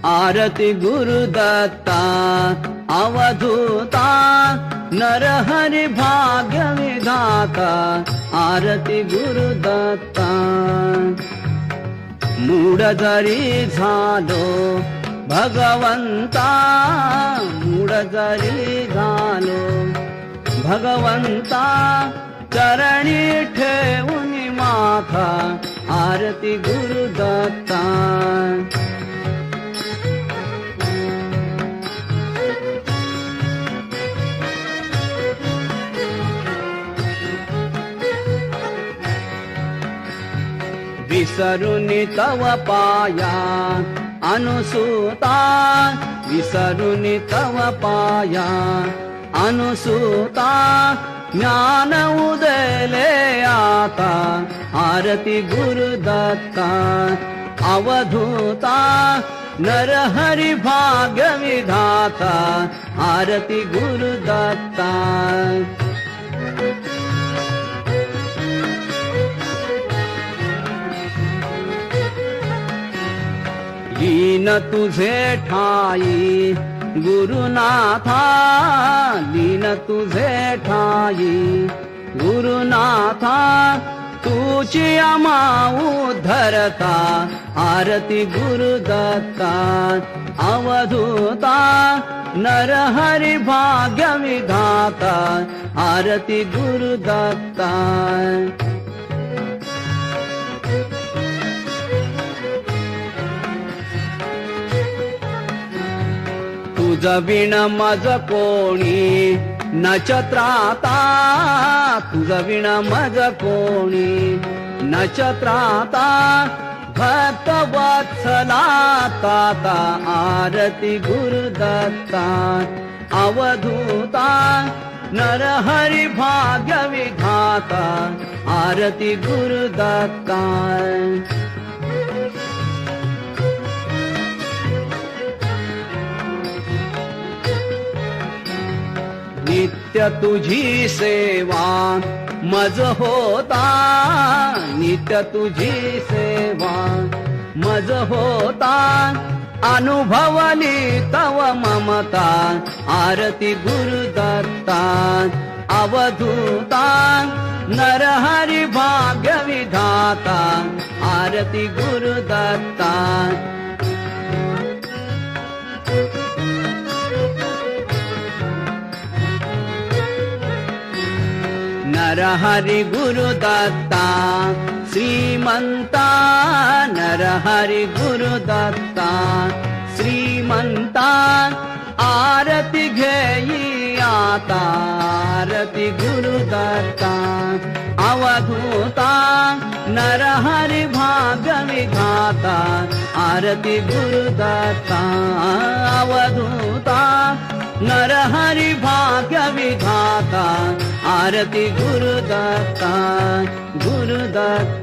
आरती गुरुदत्ता अवधूता नरहरि भाग्य विधाता आरती गुरुदत्ता मूढ जरी झालो भगवंता मूढ जरी झालो भगवंता चरणी ठेवून माथा आरती गुरुदत्ता विसरुनी तव पाया अनुसूता विसरुनी तव पाया अनुसूता ज्ञान उदयले आता आरती गुरुदत्ता अवधूता नरहरि भाग्य विधाता आरती गुरुदत्ता लीन तुझे ठाई गुरुनाथा लीन तुझे ठाई गुरुनाथा तुझी अमाऊ धरता आरती गुरुदत्ता अवधूता नरहरि भाग्य विधाता आरती गुरुदत्ता तुझ बिन मज कोणी नक्षत्राता तुझ बिन मज कोणी नक्षत्राता भक्त वत्सला ताता आरती गुरुदत्ता अवधूता नरहरि भाग्य विधाता आरती गुरुदत्ता नित्य तुझी सेवा मज होता नित्य तुझी सेवा मज होता अनुभवली तव ममता आरती गुरुदत्ता अवधूता नरहरि भाग्य विधाता आरती गुरुदत्ता नरहरि गुरुदत्ता श्रीमंता नरहरि गुरुदत्ता श्रीमंता आरती घेई आता आरती गुरुदत्ता अवधूता नरहरि भाग्य विधाता आरती गुरुदत्ता अवधूता नरहरि भाग्य विधाता आरती गुरुदत्ता गुरुदत्ता।